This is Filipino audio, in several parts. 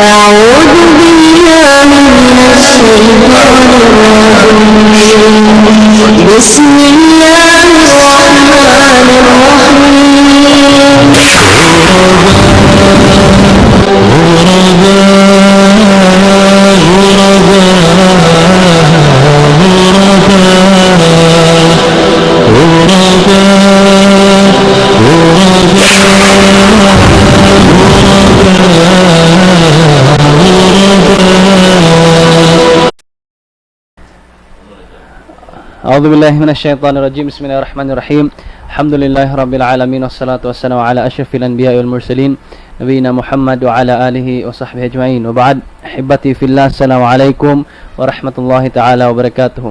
أعوذ بالله من الشيطان الرجيم. بسم الله الرحمن أعوذ بالله من الشيطان الرجيم. بسم الله الرحمن الرحيم. الحمد لله رب العالمين والصلاة والسلام على أشرف الأنبياء والمرسلين نبينا محمد وعلى آله وصحبه أجمعين وبعد. أحبتي في الله, السلام عليكم ورحمة الله تعالى وبركاته.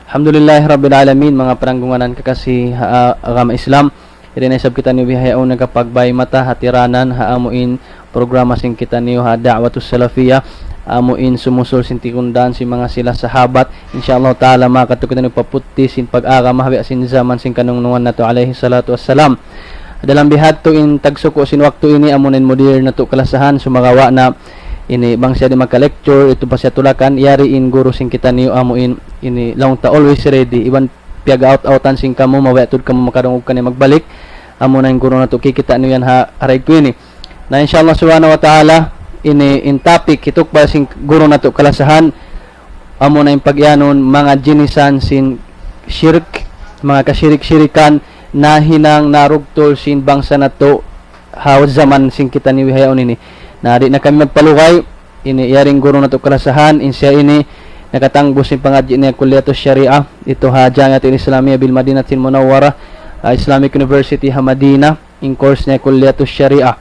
الحمد لله رب العالمين. Mga pananggunganan kakasih agama Islam, irinasab kita niyo bihayaon nagapagbay mata hatiranan haamuin programa sing kita niyo ha da'watus salafiyah, amuin sumusul sintikundan si mga sila sahabat. Insyaallah taala makatukitan ni paputi sin pag-aga mahabi sin zaman sin kanungan nato alaihi salatu wassalam. Dalam bihat to in tagsuko sin waktu ini amunin mudir nato kalasahan sumagawa na ini bangsa di maka-lecture ito pa siya tulakan yari in guru sin kita niyo amuin ini long ta always ready iban piaga out-outan sin kamo mawatud kamo makadungog kani magbalik amunan guru nato kikita niyo yan ha aray ko ini na insyaallah subhanahu wa taala. Ini in topic ituk ba sing guro nato kalasahan amo na yung pagyanon mga jinisan sin shirk, mga kasyirik-syirikan na hinang narugtol sin bangsa nato hawa zaman sing kita ni wihayon ini na di na kami magpalukay ini yaring guro nato kalasahan in siya ini nakatanggo sin pangadji niya Kulliyatus Sharia ito ha Jamiatul Islamiyah bil Madinatil Munawwarah, Islamic University ha Madina, in course niya Kulliyatus Sharia.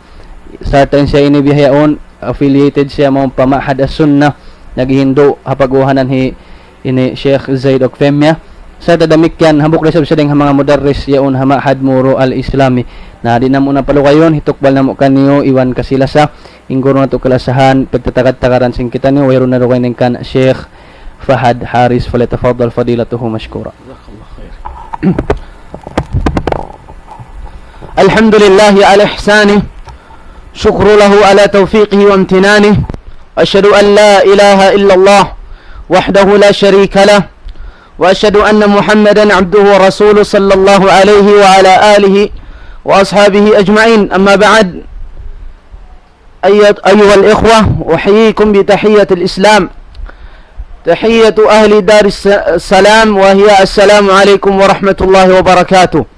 Certain siya ini bihayon affiliated siya mga pamahad as-sunnah naghihindo hapaguhanan ini Sheikh Zaid Okfemia sa tadamik yan habok resab siya ding mga mudarris yaon hamahad muro al-islami na di na muna palukayon hitukbal na mo kaniyo iwan kasila sa inguro na to kalasahan pagtatakad-takaran sing kita niyo wayro na rukainin kan Sheikh Fahad Haris falyatafaddal fadilatuhu mashkura. Alhamdulillahi ala ihsanih, شكر له على توفيقه وامتنانه، أشهد أن لا إله إلا الله وحده لا شريك له، وأشهد أن محمدا عبده ورسوله صلى الله عليه وعلى آله وأصحابه أجمعين. أما بعد، أيها الإخوة، أحييكم بتحية الإسلام، تحية أهل دار السلام، وهي السلام عليكم ورحمة الله وبركاته.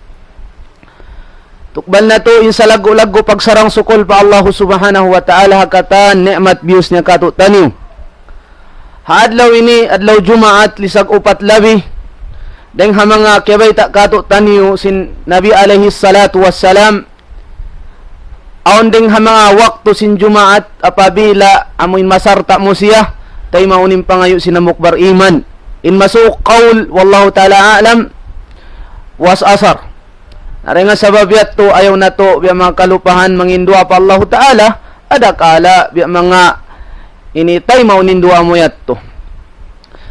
Tukbal na to yung sa lago-lago pagsarang sukol pa Allah subhanahu wa ta'ala hakatan ni'mat bius niya kato taniw. Haadlaw ini adlaw Jumaat lisag upat labi deng ha mga kebay ta kato taniw sin Nabi alaihi salatu wassalam aon deng ha mga wakto sin Jumaat apabila amoin masarta mo siya tay maunim pangayo sinamukbar iman in masuk qaul wallahu ta'ala a'lam was asar. Ari nga sabab yato ayaw na to biya mga kalupahan mangindua pa Allah Ta'ala ada kala biya mga initay maunindua mo yato.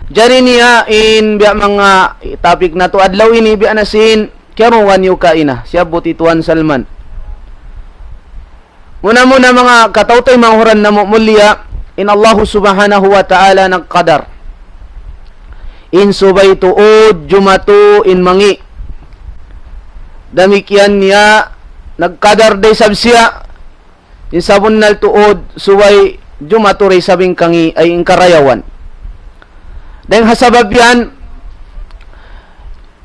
Jari niya in biya mga topic na to adlaw ini biya nasin kiaruan yu kaina siya buti Tuan Salman. Muna mga katawtoy mahuran na mulia in Allah subhanahu wa ta'ala nagqadar. In subay tuod jumatu in mangi damikyan niya nagkadar day sabsiya in sabon nal tuod suway jumaturay sabing kangi ay inkarayawan dahil hasabab yan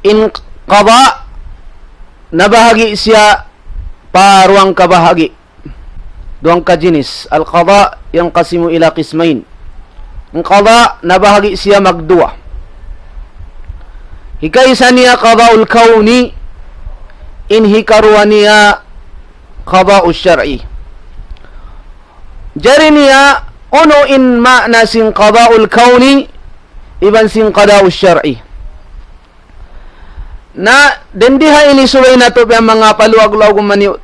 in qada nabahagi siya paruang kabahagi duang kajinis al qada yang kasimu ila qismain in qada nabahagi siya magdua hikaysa niya qadaul kauni in hikaruan niya qada'us syar'i. Jari niya uno in makna sing qada'ul kauni iban sing qada'us syar'i. Na dendiha ini suway na to mga paluag-luag maniyo.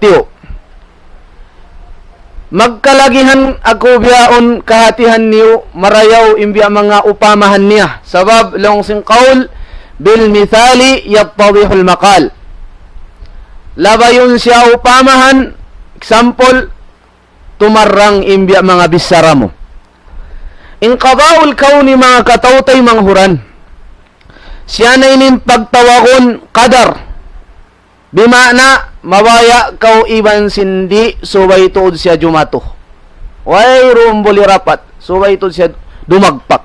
Magkalagihan ako biyaon kahatihan niyo marayaw imbiya mga upamahan niya. Sabab long sing qaul bil mithali yattadihul maqal. Labayon siya upamahan, example, tumarang imbya mga bisara mo. Inqadaul kauni mga katawtay manghuran. Siya na inin pagtawagon kadar. Bimana mawaya kau iban sindi subay tuod siya jumato. Way rumboli rapat subay tuod siya dumagpak.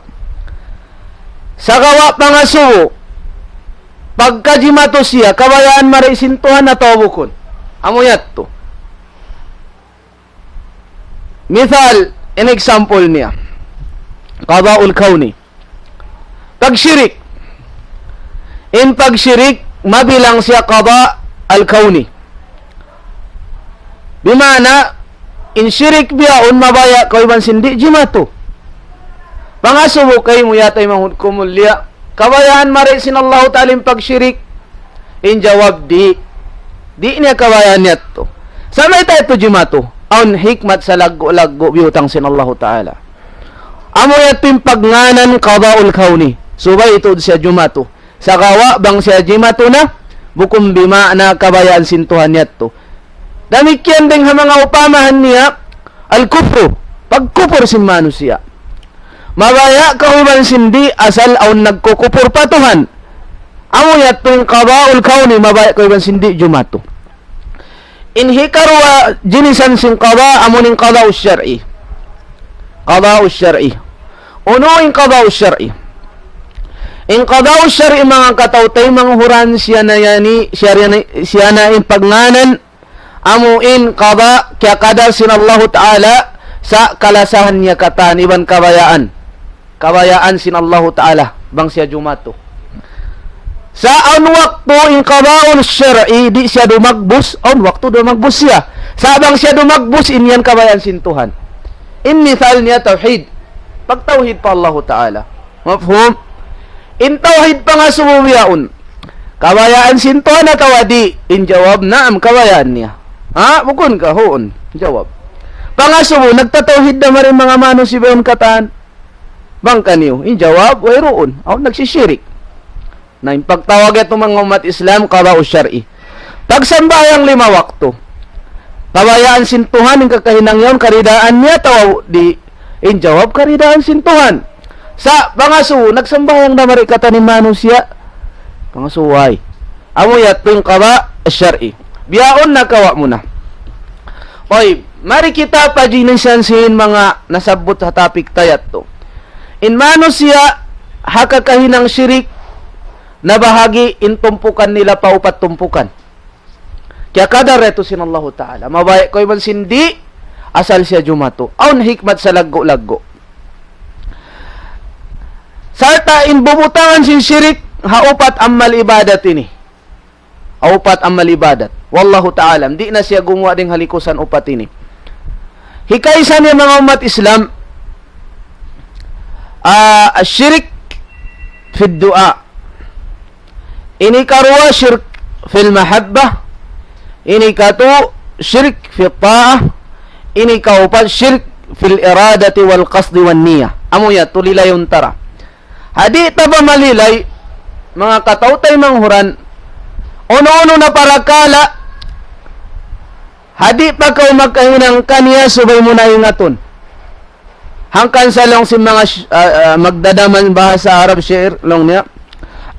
Sa kawa pangasuo pagka jimato siya kabayaan marisintuhan na tawukon. Amoyat to. Mithal, in example niya. Qada'ul kauni. Pagsyirik. In pagsyirik, mabilang siya qada' al-kauni. Bimana, in syirik biyaon mabaya ko iban sindi jimato. Pangasubo kay mo yatay kumulya. Kabayaan marisin Allah Ta'ala pagsyirik. In jawab di. Di niya kabayaan niya to. Sa may tayo to jimato. Aun hikmat sa laggo biyutang sin Allah Ta'ala. Amo yatim pagnganan qada'ul kauni. Subay ito siya jumato. Sa kawa bang siya jimato na, bukum bima na kabayaan sintuhan niya to. Damikyan ding mga upamahan niya, al-kufro, pagkupor sin manusia. Mabaya kahuban sindi, asal aun nagkukupor patuhan. Amo yatong qada'ul kauni, mabaya kahuban sindi, jumato. Inhikarwa jinisan sin qada, amo ning qada'ul syar'i. Qada'ul syar'i. Uno in qada'ul syar'i. In qada'u syar'i mga katawtay mga huran siya na in pagnanan amuin qada kaya kadar sin Allah Ta'ala sa kalasahan niya kataniban kabayaan sin Allah Ta'ala bang siya jumato sa an waktu in qada'u syar'i di siya dumagbus on waktu dumagbus siya sa bang siya dumagbus inyan kabayaan sin Tuhan in mithal niya tauhid pagtauhid pa Allah Ta'ala mafhum. In tawhid pa nga sumubiyaon. Kabayaan sinto na kawadi. In jawab na am kabayaan niya. Ha? Bukun ka, hoon. Jawab. Pangasubo, nagtatawhid na marin mga mano si Bayon Kataan. Bang kaniyo. In jawab, wayroon. Ako nagsisyirik. Na yung pagtawag itong mga umat Islam, qada'u syar'i. Pagsambayang 5 wakto. Kabayaan sintuhan, yung kakahinang yun, karidaan niya, tawaw di. In jawab, karidaan sintuhan. Sa pangasu nagsambayang na marikata ni manusia pangasuway amo yatong qada syar'i biyaon na kawa mo na oy mari kita pajinisan sin mga nasabot sa topic tayat to in manusia hakakahinang syirik na bahagi in tumpukan nila paupat tumpukan kaya kada reto sin Allah Ta'ala mabay ko man sindi asal siya jumato aun hikmat sa laggo-laggo. Sarta in bumutangan sin syirik haupat amal ibadat ini. Haupat amal ibadat. Wallahu ta'ala. Di na siya gumawa ding halikusan upat ini. Hikaysa niya mga umat Islam syirik fi du'a. Ini karwa syirk fil mahabbah. Ini katu syirik fi ta'ah. Ini kaupat syirik fil iradati wal qasdi wan niyah. Amo ya tulila yung tara. Hadi taba malilay mga katawtay manghuran ono-ono na parakala hadi pa kaw magkahinang kaniya subay mo na ingaton hangkan sa long si mga magdadaman bahasa Arab syair long niya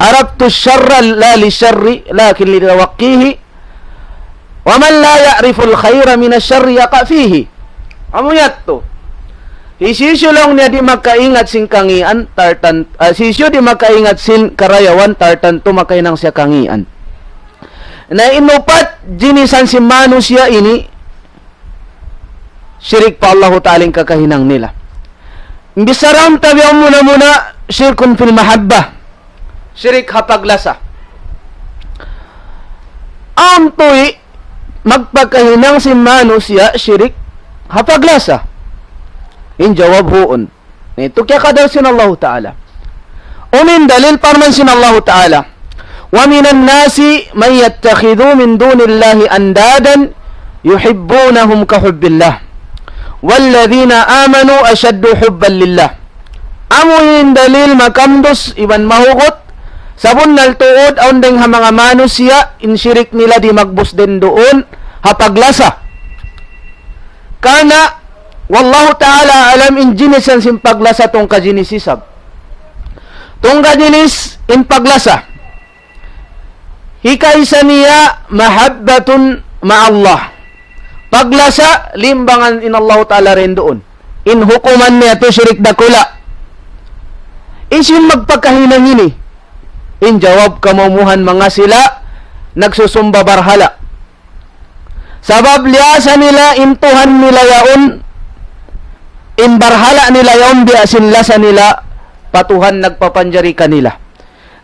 Arabtu syarra la li syarri lakin li tawaqqihi wa man la ya'rifu al-khayra min asy-syarri yaqa fihi amuyat to. Sisyo lang niya di makaingat sin kangian tartan sisyo di makaingat sin karayawan tartan to makainang siya kangian. Na inupat jinisan si manusia ini syirik pa Allah Ta'ala kakahinang nila. Bisarang tabi muna syirkun fil mahabbah. Syirik hapaglasa. Ang tuy magpakahinang si manusia syirik hapaglasa. In jawab huon. Ito kaya kadal sin Allah Ta'ala. Unin dalil parman sin Allah Ta'ala. Wa minan nasi man yattakhidhu min dunillahi andadan yuhibbunahum ka hubbillah. Walladhina amanu ashaddu hubban lillah. Amuhin dalil makamdos iban mahugot sabon naltuod aun ding ha mga manusia in syirik nila di magbus din doon hapaglasa. Kana wallahu ta'ala alam in jinisan sin paglasa tong kajinisisab. Tong kajinis in paglasa. Hikaisa niya mahabbatun ma'allah. Paglasa, limbangan in Allah ta'ala rin doon. In hukuman niya to syirik dakula. Isin magpagkahinang ini. In jawab kamumuhan mga sila, nagsusumba barhala. Sabab liasa nila, intuhan nila yaon, in barhala nila yaon, biasin lasa nila, patuhan nagpapanjari kanila.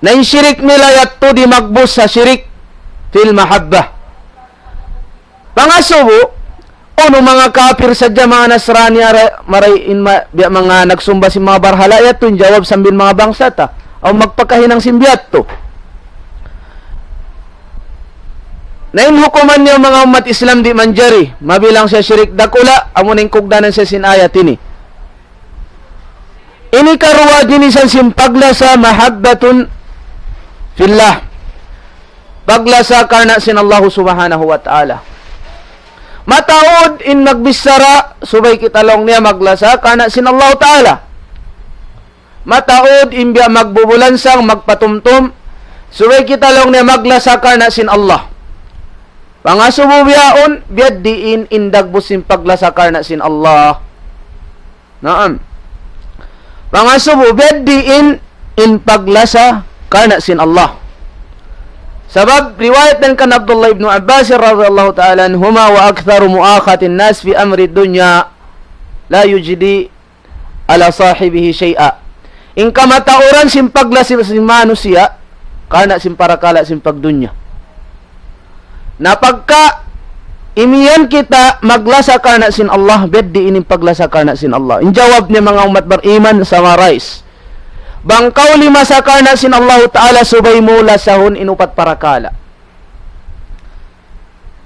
Na in syirik nila yato di magbus sa syirik fil mahabbah. Pangasubo, ono mga kafir sadya mga Nasrani maray in mga nagsumba si mga barhala yato in jawab sambil mga bangsa ta o magpakahinang simbiat to. Na in hukuman niya mga umat Islam di manjari, mabilang siya syirik dakula, amuning kugdanan siya sinayat ini. Ini karuwa dinisan simpagla sa mahabbatun fillah. Paglasa karna sin Allah subhanahu wa ta'ala. Mataod in magbisara, subay kitalong niya maglasa karna sin Allah ta'ala. Mataod in biya magbubulansang magpatumtum, subay kitalong niya maglasa karna sin Allah. Pangasubo biyaon, biyad diin indagbusin paglasa karna sin Allah. Naam. Pangasubo biyad diin in paglasa karna sin Allah. Sabab riwayat dan kan Abdullah ibn Abbas radhiyallahu ta'ala anhuma wa aktharu mu'akhatin nas fi amri dunya la yujdi ala sahibihi syai'a. In kamatauran simpaglas sin manusia karna simparakala simpagdunya. Napagka imiyan kita maglasa karna sin Allah, beddi ining paglasa karna sin Allah. In jawab niya mga umat beriman summarize. Bangkaw lima sa karna sin Allah ta'ala subay mula sahun inupat parakala.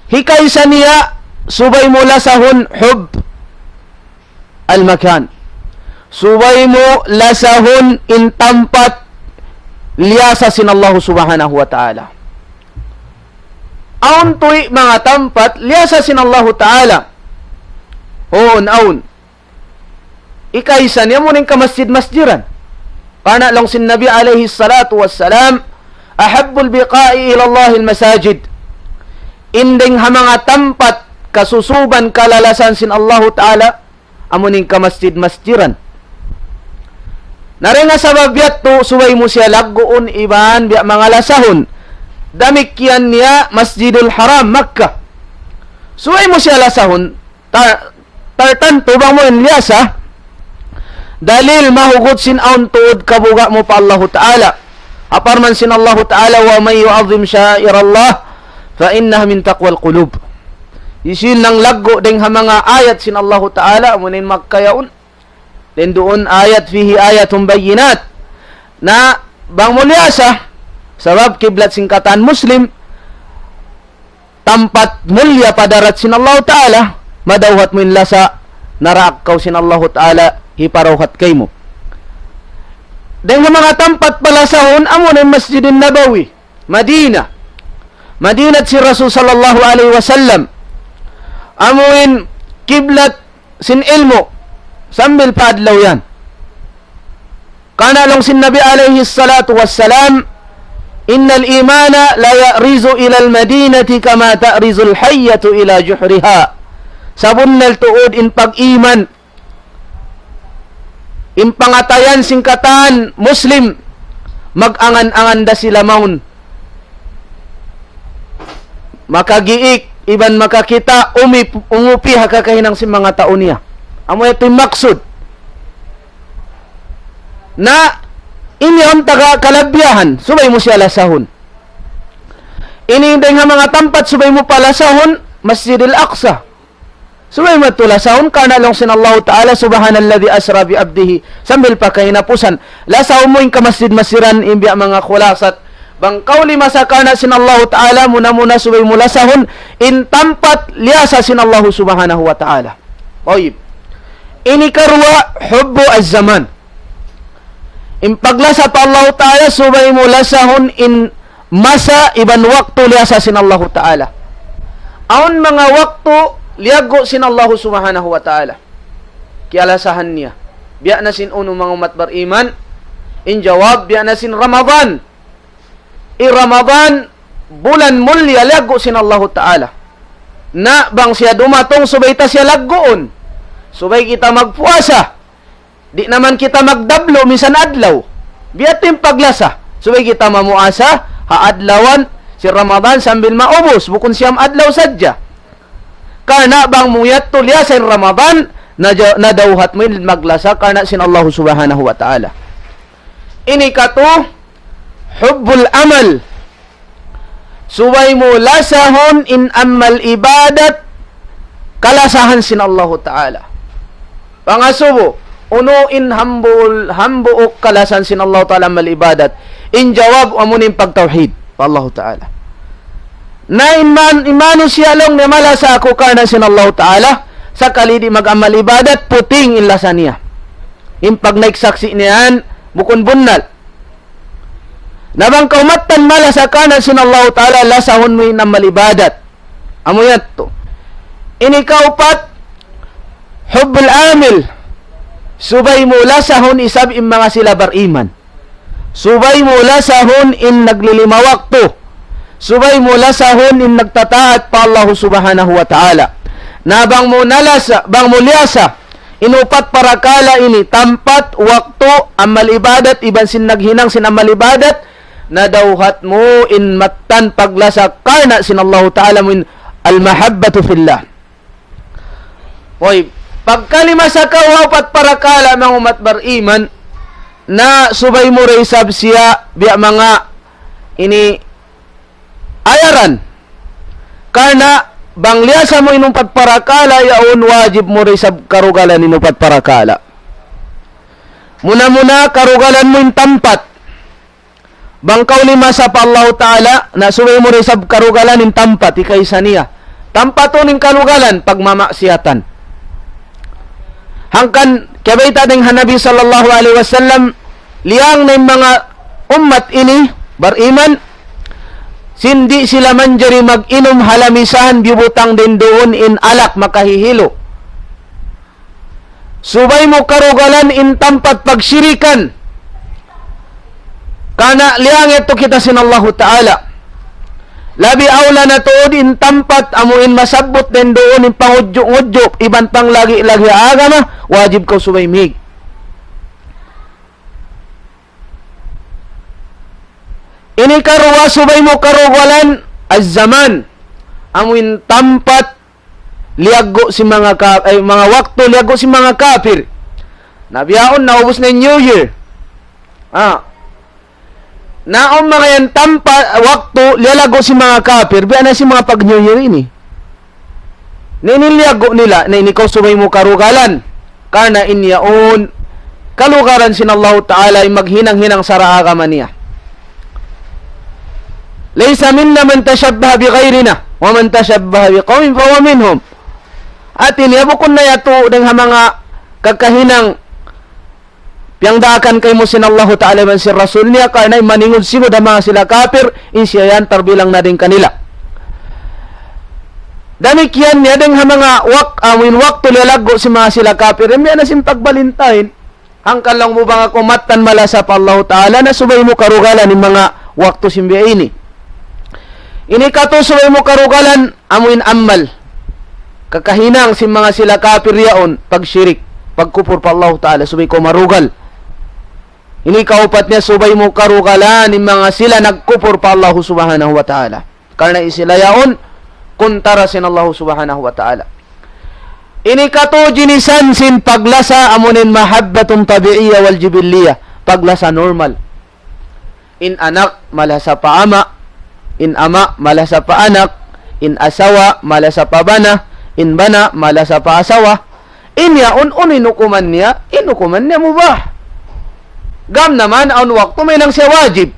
Hikay sa niya subay mula sahun hub al-makan. Subay mo lasahun in tampat liyasa sin Allah subhanahu wa ta'ala. Aun tuy mga tampat liyasa sin Allah ta'ala. Aun. Ikaysa niya mo ning kamasjid-masjiran. Kana lang sin Nabi alayhi salatu wassalam, ahabbul biqa'i ila Allahil masajid. Inding ha mga tampat kasusuban kalalasan sin Allah ta'ala, amuning kamasjid-masjiran. Naringa sa babiyat to, suway mo siya lagoon iban biya mga lasahon. Damikyan niya Masjidul Haram, Makkah. Suway mo siya lasahon, tartan tubang mo in liyasa, dalil mahugot sin aun tuod kabuga mo pa Allah Ta'ala. Aparman sin Allah Ta'ala, wa may yu'azim sya'irallah, fa innaha min taqwal qulub. Isin nang lago ding ha mga ayat sin Allah Ta'ala, amunin magkayaon. Den doon ayat fihi ayatun bayyinat. Na bang mulyasa, sabab kiblat singkatan Muslim, tampat mulya padarat sin Allah Ta'ala, madawhat mo in lasa, narakkaw sin Allah Ta'ala, hiparawhat kay mo. Dahil mga tampat pala sahon, amon ang Masjidin Nabawi, Madina. Madinat si Rasul sallallahu alaihi wasallam. Amuin kiblat sin ilmo, sambil paadlaw yan. Kana lang sin Nabi alaihi salatu wassalam, innal imana la ya'rizu ila al-madinati kama ta'rizu al-hayyatu ila juhriha. Sabunnal tuod in pag-iman, impangatayan singkatan Muslim, mag-angan-angan da sila maun. Makagiik, iban makakita, umupi hakakahinang si mga tao niya. Amo ito'y maksud. Na, inyon taga kalabyahan, subay mo siya lasahon. Ininday nga mga tampat, subay mo palasahon, Masjid al-Aqsa. Subay mo ito lasahon, kana lang sin Allah Ta'ala, subhanalladhi asra bi abdihi, sambil pa kahinapusan. Lasahon mo yung kamasjid-masiran, imbiya mga kulasat. Bangkaw lima sa kana sin Allah Ta'ala, muna-muna subay mo lasahon, in tampat liyasa sin Allah subhanahu wa ta'ala. Oyib. Ini karwa hubbu az-zaman. In paglasa pa Allah Ta'ala, subay mo lasahon in masa iban waktu liyasa sin Allah Ta'ala. Aun mga waktu liyago sin Allah subhanahu wa ta'ala. kialasahan niya. Biya na sin uno mga umat bariman. In jawab, biya na sin Ramadan. Ramadan, bulan mulya lago sin Allah Ta'ala. Na bang siya dumatong, subay ta siya lagoon. Subay kita magpuasa. Di naman kita magdablo, misan adlaw. Biya tim paglasa. Subay kita mamuasa, haadlawan, si Ramadan sambil maubos, bukun siyam adlaw sadya. Karena bang muyat tulya sa Ramadan, nadawhat mo maglasa, karena sin Allah Subhanahu wa Ta'ala. Ini kato, hubbul amal. Subay mo lasahon in amal ibadat, kalasahan sin Allah Ta'ala. Pangasubo, unuin hambuok kalasan sin Allah Ta'ala amal ibadat. In jawab, amunin pagtawhid pa Allah Ta'ala. Na imano siya lang na malasa ako karna sin Allah Ta'ala, sa kalidi mag-amal ibadat, puting inlasan niya. In pag naiksaksi niyan, bukon bunnal. Nabang kaumatan malasa karna sin Allah Ta'ala, lasahon mo in amal ibadat. Amo yan to. Ini kaupat, hubbul amil. Subay mo lasahon isab in mga sila bariman. Subay mo lasahon in naglilima wakto. Subay mo lasahon in nagtataat pa Allah Subhanahu wa Ta'ala. Na bang mo nalasa, bang mo liasa, inupat parakala ini, tampat, wakto, amal ibadat, iban sin naghinang sin amal ibadat, na dawhat mo in matan paglasa karna sin Allah Ta'ala mo in al-mahabbatu fillah. Hoy, pagkalima sa kawapat parakala mga umat bariman, na subay mo resab siya biya mga ini ayaran karna bang liasa mo inumpat parakala yaon wajib mo resab karugalan inumpat parakala. Muna karugalan mo in tampat bang kaulima sa pa Allah Ta'ala na subay mo resab karugalan in tampat ikaysa niya tampato ning karugalan pagmamaksiyatan hangkan kabaita ding Hanabi sallallahu alaihi wasallam liang na mga ummat ini bariman sindi sila manjari mag-inom halamisahan bibutang din doon in alak makahihilo. Subay mo karugalan in tampat pagsyirikan. Kana liang ito kita sin Allah Ta'ala. Labi awla na tuod in tampat amuin masabot din doon in pangudyo-udyo iban pang lagi-lagi agama wajib ko subay mig. Ini karuwa subay mo karugalan az-zaman amuin tampat liago si mga mga wakto liago si mga kafir. Nabiyaon naubos na New Year. Naon mga yan tampa wakto lialago si mga kafir biya na si mga pag New Year ini. Niniliago nila na inikaw subay mo karugalan karna inyaon kalugaran sin Allah Ta'ala ay maghinang-hinang saraagaman niya. Laysa minna man tashabbaha bi ghayrina wa man tashabbaha bi qaumin fa huwa minhum. At iniyabukon na yato ng mga kagkahinang piyangdaakan kay mo sin Allah Ta'ala man si Rasul niya karnay maningod sino da mga sila kafir in siya yan tarbilang na din kanila. Damik yan niya din mga wakto lalago si mga sila kafir yan na sin pagbalintain hangkan lang mo ba nga kumatan malasa pa Allah Ta'ala na subay mo karugalan ni mga wakto simbiya ini. Ini kato subay mo karugalan amuin ammal kakahinang si mga sila kafir yaon pagsyirik pagkupur pa Allah Ta'ala subay ko marugal. Ini kaupat niya subay mo karugalan ni mga sila nagkupur pa Allah Subhanahu wa Ta'ala karna isila yaon kuntara sin Allah Subhanahu wa Ta'ala. Ini kato jinisan sin paglasa amunin mahabbatun tabi'iyya wal jibiliyya paglasa normal. In anak malasa pa ama, in ama malasa pa anak, in asawa malasa pa bana, in bana malasa pa asawa. In yaon inukuman niya mubah. Gam naman ang wakto may nang siya wajib.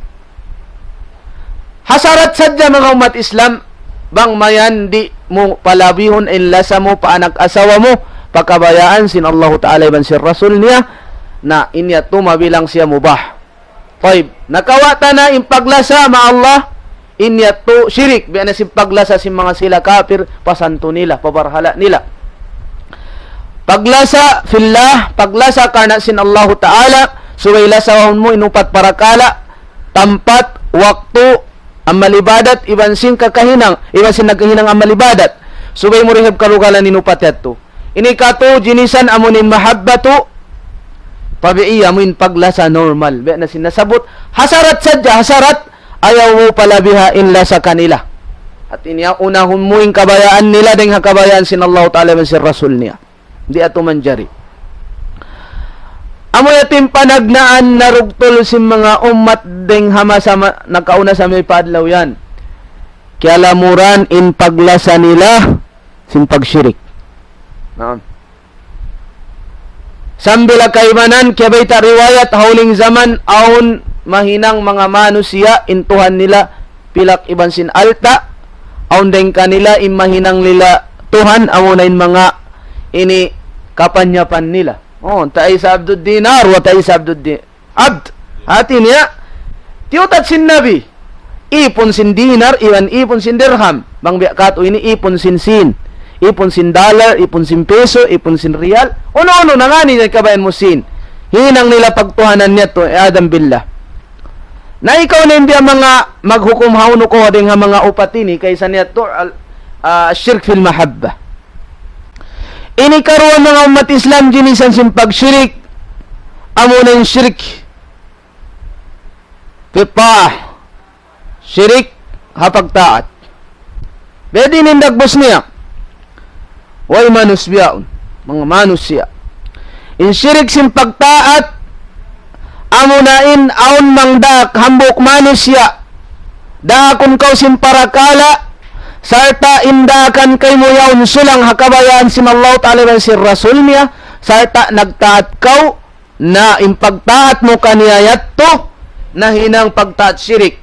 Hasarat sadya mga umat Islam bang mayan di mo palabihon in lasa mo paanak asawa mo pakabayaan sin Allah Ta'ala ban si Rasul niya na inya tumabilang siya mubah. 5. Nakawata na impaglasa ma Allah inya to syirik biya na si paglasa si mga sila kafir pasanto nila pabarhala nila. paglasa fillah, paglasa karna sin Allah Ta'ala, subay lasahon mo inupat parakala, tampat, waktu, amal ibadat, iban sin kakahinang, iban sin nagkahinang amal ibadat, subay mo rihab kalugalan inupat yato. Ini kato, jinisan amunin mahabbatu, pabiiya mo in paglasa normal. Be na sinasabot, hasarat sadya, hasarat, ayaw mo palabihain la sa kanila. At iniya unahon mo yung kabayaan nila, deng hakabayaan sin Allah Ta'ala man si Rasul niya. Di ato manjari. Amo yatim panagnaan narugtol si mga umat deng hama sa nakauna sa may padlaw yan. Kaya lamuran in paglasa nila sin pagsyirik. Naam. Sambila kaimanan kaya bayta riwayat hauling zaman aun mahinang mga manusia intuhan nila pilak iban sin alta aun deng kanila imahinang nila Tuhan amunain mga ini kapanyapan nila. Oh, ta'i sa abdud dinar wa ta'i sa abdud abd. Hati niya tiutat sin nabi. Ipon sin dinar, iwan ipon sin dirham. Bang biakat ini ipon sin dollar, ipon sin peso, ipon sin riyal. Ono-ono nangani niya kabayan mo sin. Hinang nila pagtuhanan niya to, Adam billah. Na ikaw na hindi mga maghukum hauno ko ding mga upatini kaysa niya to shirk fil mahabba. Ini karuan mga umat Islam jinisan sin pagsyirik amo na yung syirik fitah syirik hapagtaat bedi nindagbos niya way manusbiyaon mga manusya in syirik sin pagtaat amo na in aun mangdak hambok manusya daakon kaw sin parakala sarta indakan kay mo yaon sulang hakabayaan si Allah Ta'ala si Rasul niya sarta nagtaat kaw na impagtaat mo kaniyayat to na hinang pagtaat syirik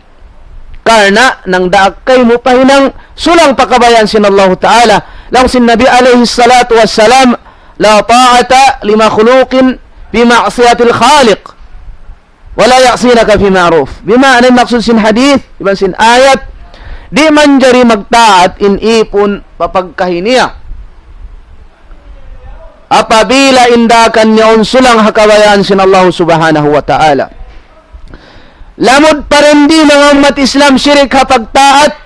karna nang daak kay mo pahinang sulang pakabayaan si Allah Ta'ala lang sin Nabi alayhi salatu wassalam la ta'ata li makhluqin bi ma'siyatil khaliq wala ya'sinaka fi ma'ruf bima anay maksud sin hadith iban sin ayat di man jari magtaat in ipon papagkahiniya. Apabila indakan niya unsulang hakabayaan sin Allah Subhanahu wa Ta'ala. Lamod pa rin di mga umat Islam syirik hapagtaat.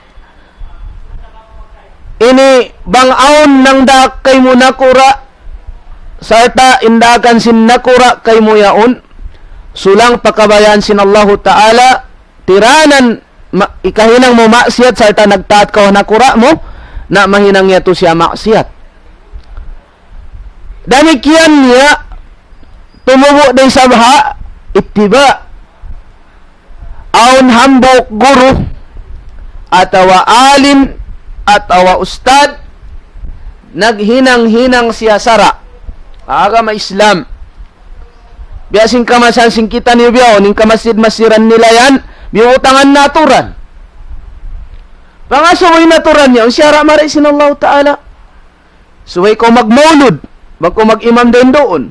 Ini bangaon nang dak kay mo nakura. Sarta indakan sin nakura kay mo yaon. Sulang pakabayaan sin Allah Ta'ala. Tiranan ikahinang mo maksiyat sarta nagtaat ka nakura mo na mahinang yato siya maksiyat. Danikian niya tumubo day sabha ittiba aun hambok guru atawa alim atawa ustad naghinang-hinang siya sara agama Islam biasing kamasan sing kita niyo biyaw ning kamasid-masiran nila yan biutangan naturan. Pangasuway naturan niya, siyara maray sin Allah Ta'ala. Suway ko magmaulud, ko mag-imam din doon.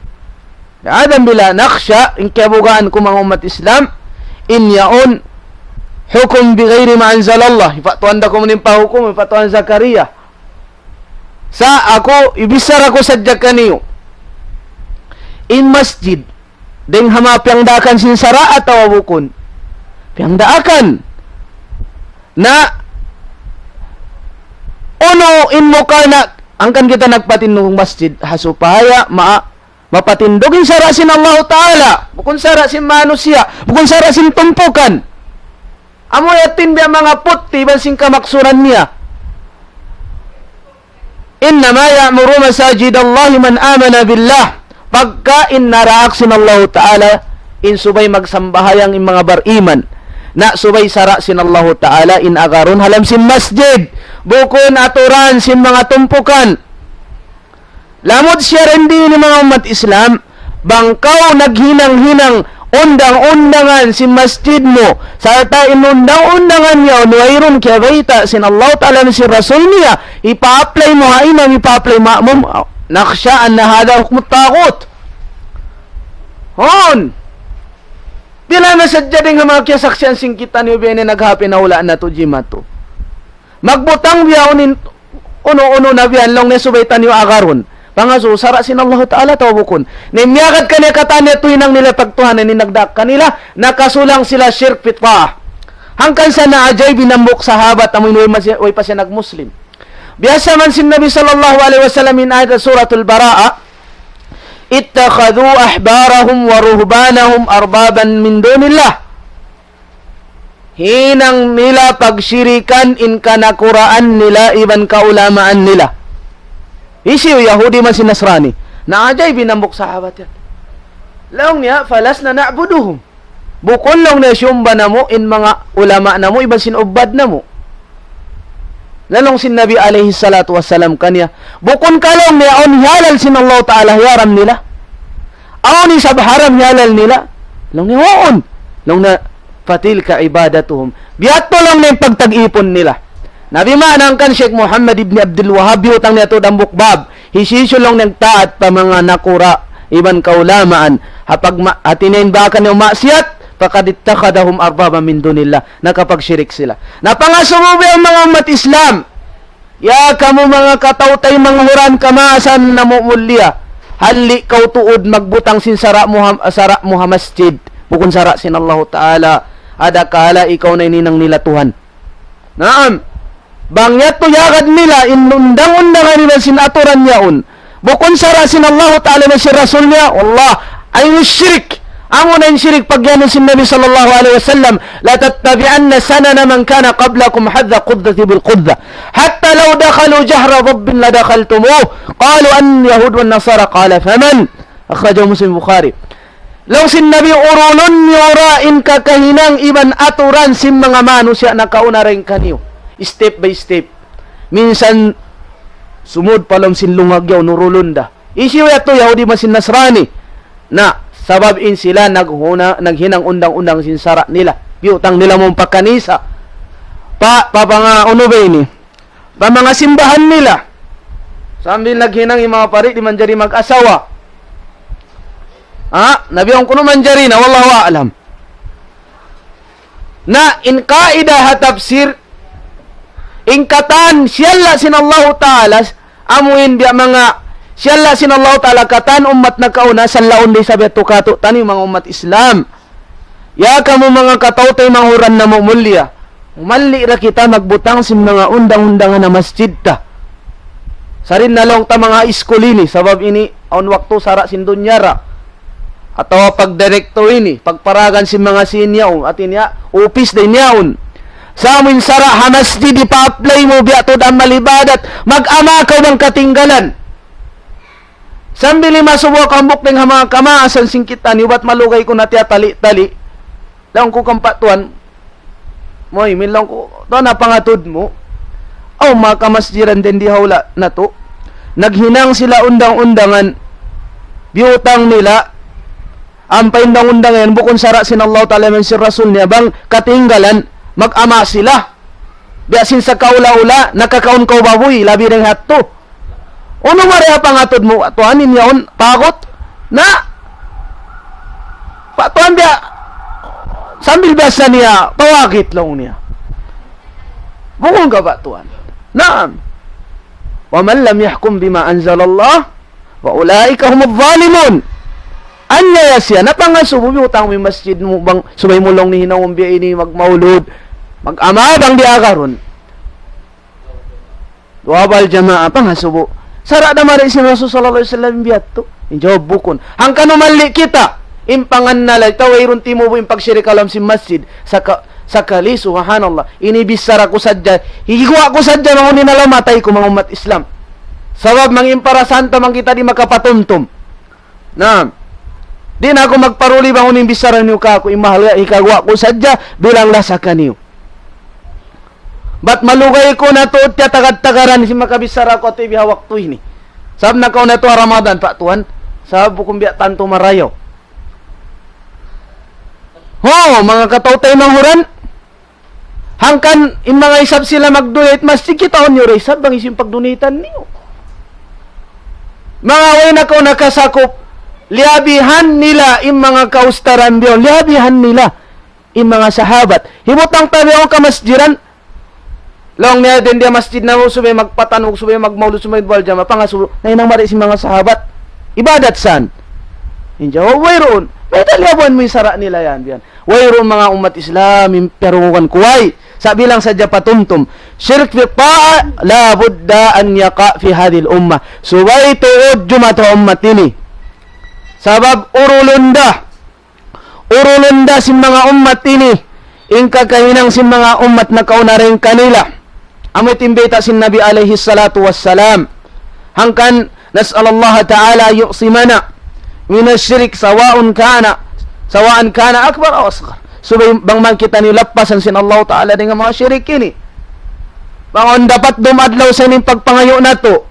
Adam bila naksya, in kiyabugaan ko mga umat Islam, in yaon, hukum bi ghairi ma'anzalallah. Ipatuan da ko maning pahukum, ipatuan Zakaria. Sa ako, ibisar ako sadya kaniyo. In masjid, ding hamapyang dakan sin sara at awabukon. Piyang daakan na uno in mo ka na angkan kita nagpatinong masjid hasupaya mapatindogin sara sin Allah Ta'ala bukun sara sin manusia bukun sara sin tumpukan amoy atin biya mga puti ban sin kamaksuran niya innama ya'muru masajid Allah man amana billah pagka innaraak sin Allah Ta'ala in subay magsambahayang in mga bariman na subay sara sin Allah Ta'ala in agaron halam sin masjid bukon aturan sin mga tumpukan lamod siya rin din ng mga umat Islam bangkaw naghinang-hinang undang-undangan sin masjid mo sarta inundang-undangan niya unwayron kaya baita sin Allah Ta'ala sin Rasul niya ipa-apply mo hainang ipa-apply ma'mum naksya na hada hukmut takot hon Dila na sadya din nga mga kiyasaksyan sing kita niyo bene naghapi na wala na to jimato. Magbutang biya uno-uno na biyan long nesubay niyo agaron. Pangaso, sara sin Allah Ta'ala tawabukon. Nimyagad kanya katanya tuhinang nila pagtuhan na ninagdak kanila, nakasulang sila syirk pitpah. Hangkan sa naajay binambok sahabat, amoy way pa siya nag-Muslim. Biasa man sin Nabi sallallahu alaihi wasallam in ayat suratul Bara'a, ittakhadhu ahbarahum wa ruhbanahum arbaban min dunillah. Hinang nila pagsyirikan in kanakuraan nila iban kaulamaan nila. Isiyo Yahudi man si Nasrani. Naajay binambok sahabat yan. Laong niya, falas na na'buduhum. Bukon lang na siyumba na mo in mga ulama na mo, iban sinubad na mo. Lalong sin Nabi alaihi salatu wassalam kanya, bukon ka lang niya on halal sin Allah Ta'ala yaram nila. Aon ni sabharam halal nila. Lang niya, waon. Lang na, fatilka ibadatuhum. Biyato lang na yung pagtag-ipon nila. Nabi manang kan Sheikh Muhammad ibn Abdul Wahhab yutang niya to dambuk bab. Hisisyo lang ng taat pa mga nakura iban kaulamaan. Hapag atinain ba ka ng maksiat, pakaditakadahum arbaba min dunillah. Nakapag-shirik sila. Napangasubi ang mga umat Islam. Ya kamu mga katautay mga huran kamasan na mumulya. Hali kau tuod magbutang sin sara mo masjid. Bukun sara sin Allah Ta'ala. Ada kala ikaw na ininang nila Tuhan. Naam. Bangyat to yagad nila inundang-undangan nila sinaturan niyaon. Bukun sara sin Allah Ta'ala na si Rasul niya. Allah ay syirik. Amo na yung syirik pagyanon sin Nabi sallallahu alaihi wasallam. La tattabi'anna sanana man kana qablakum hadha quddati bil qudda. Hatta law dakhalu jahra dhabbin la dakhaltumuh. Qalu an yahud wan nasara qala faman. Akhrajahu Muslim Bukhari. Law sin Nabi urulun yurain kakahinang iban aturan sin mga manusia nakauna rin kaniyo. Step by step. Minsan sumud palom sin lungagyaw nurulun da. Isiyo yato Yahudi masin Nasrani na sababin sila naghinang undang-undang sin sara nila. Biutang nila mong pakanisa. Pa mga unubay ni. Pa mga simbahan nila. Sambil naghinang yung mga pari di man jari mag-asawa. Nabiyong kuno man jari na wallahu a'lam. Na in kaida ha tafsir in katan siyalla sin Allah Ta'ala amuin biya mga siyalla sin Allah Ta'ala katan umat na kauna sanlaon di sabi tukato tani mga umat Islam. Ya kamu mga katautay mahuran na mumulya. Mali ra kita magbutang sin mga undang-undangan na masjid ta. Sarin na lang ta mga iskulini sabab ini on waktu sara sin dunyara. Atawa pagdirekto ini, pagparagan si mga sinyaon, at inya, upis din yaon. Sa amin sara, hamasdi, di pa-apply mo, biya to ang malibadat, mag-amakaw ng katinggalan. Sambili masubok ang buk ng mga kamaasan singkitan, iwa't malugay ko na tiya tali-tali. Lang ko kampatuan, moy, minlang ko, to na pangatod mo. Mga kamasjiran din di hawla na to. Naghinang sila undang-undangan, biutang nila, ang paindang-undang yan, bukon sara sin Allah Ta'ala man si Rasul niya, bang katinggalan, mag-ama sila. Biasin sa kaula-ula, nakakaon kaw baboy, labi rin hato. Ano maria pangatod mo, atuanin yaon, takot, na, patuan biya, sambil biasa niya, tawagit lang niya. Bukon ka ba, tuan? Naam. Wa man lam yahkum bima anzalallah, wa ulaika humudh zalimun. Anya siya, napangasubo mo utang may masjid mo bang subay mo lang ni hinawang biya ini magmaulod, mag-amabang di akaron. Wabal jamaa, pangasubo. Sara na maray si Rasul sallallahu alaihi wasallam biyat to. Injawab bukon. Hangka no mali kita, impangan nalay, tawayron timo mo yung pagsirik alam si masjid, sa kali, subhanallah, inibisara ko sadya, higwa ko sadya, mga ninalamatay ko mga umat Islam. Sabab, mga impara santa, mga kita di makapatumtum. Na, di na ako magparuli bang uning bisaran niyo ka ako imahal ikagwa ko sadya bilang lasa kaniyo. Ba't malugay ko na to at tagad-tagaran si makabisara ko at ibihawak to ini. Sab na kao na to Ramadan pa tuan. Sab kung biya tanto marayaw. Mga katautay manghuran. Hangkan in mga isab sila mag-donate masjid kita on yung isab bang isim pag-donatan niyo. Mga way na kao nakasakop liabihan nila im mga kaustaran biyon, liabihan nila im mga sahabat. Himutang tabi ako kamasjiran, Long niya din dia masjid na mo subay magpatanog, subay magmaulud, subay baljama, pangasulo. Nainang mari si mga sahabat. Ibadat san? Inja, wayroon. May talyabuan mo yung sara nila yan. Wayroon mga umat Islam, perungan kuway. Sabi lang sadya patumtum. Syirk fi ta'a, la budda an yaqa fi hadil ummah. Subay tuod jumata ummat ini. Sabab urulunda si mga umat ini. Ingka kahinang si mga umat na kaunaring kanila. Amoy timbita si Nabi alaihi salatu wassalam. Hangkan nas'alallaha ta'ala yuqsimana min asyirik sawa'an kana akbar o asghar. Subay bang man kita nilappasan sin Allah ta'ala dengan mga syirik ini. Bangon dapat dumadlaw sa ining pagpangayo na to.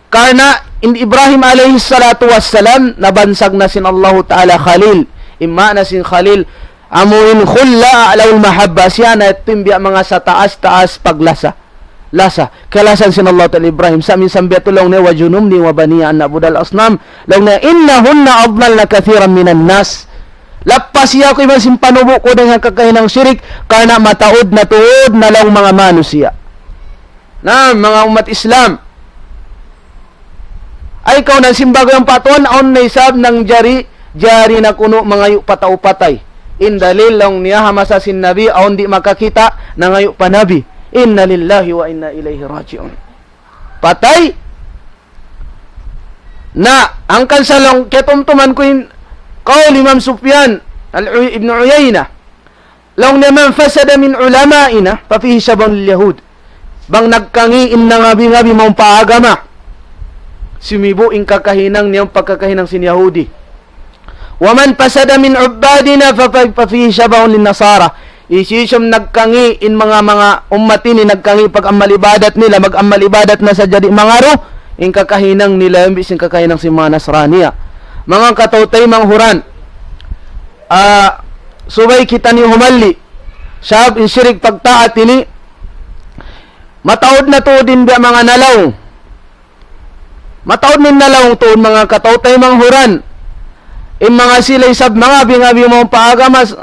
Karena Ibrahim alaihi salatu wassalam nabansag na sin Allah ta'ala Khalil. Imma na sin Khalil amuin khulla alawul mahabba siya na timbiya mga sa taas-taas paglasa. Kalasan sin Allah ta'ala Ibrahim sa min sambiyatulong ne wa junumni wa baniya an na'budal asnam law na innahunna adlalna kathiran minan nas. Lapas siya ko ibang simpanubo ko dengan kakahinang syirik karena mataod na tuod na lang mga manusia. Na mga umat Islam ay ikaw nang simbago yung paton on na isab ng jari na kuno mga yu patay. Indalil lang niya hamasasin nabi aon di makakita na ngayo pa nabi. Inna lillahi wa inna ilaihi raji'un. Patay na ang kansalong ketumtuman ko yung qaul Imam Sufyan ibn Uyayna law naman fasada min ulama'ina fa fihi shabun lil yahud. Bang nagkangiin na ngabi mong paagama sumibo ing kakahinang niyang pagkakahinang sin Yahudi. Waman pasada min ubadina fa fihi shabun lin nasara. Isisyom nagkangi in mga ummatin ni nagkangi pag amalibadat nila mag-amalibadat na sa jadi mangaro ing kakahinang nila imbis ing kakahinang si mga Nasraniya. Mga katautay manghuran subay kita ni humalli sab in syirik pagtaat ini mataod na to din ba mga nalaw. Mataod min nalaw to mga katautay manghuran. In mga silay sab mga bingabi mo paagamas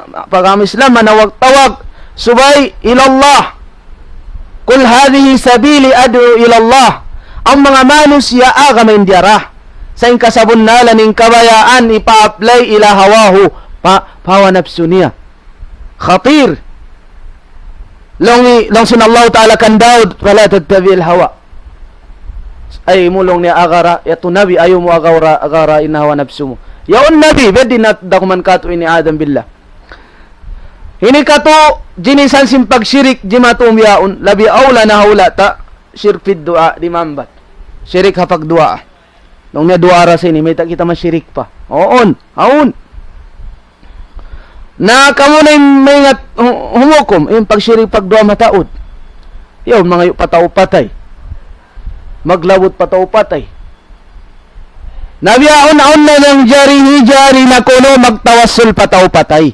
Islam manawag-tawag subay ilallah kul hadhihi sabili ad'u ilallah ang mga manusia agama indiyara sa inkasabon nala ning kabayaan ipa-apply ila hawahu hawa nafsu niya khatir long sinallahu ta'ala kan Daud wala tattabi'il hawa ay mulong niya agara yato nabi ayo mo agara inahawa nafsu mo. Yaon nabi, bedi na dakuman kato ini Adam billah. Hini kato, jinisan simpag syirik, jimatum yaon, labi awla na hawla ta, syirik fid dua, di mambat. Syirik hapag dua. Nung niya dua aras ini, may kita masyirik pa. Oon, haon. Na kamo na may humukom, yung pag syirik pag dua mataod. Yaon, mga patao-patay. Maglawot patao-patay. Nabiyaon na ng jari na kuno magtawassul pataw-patay.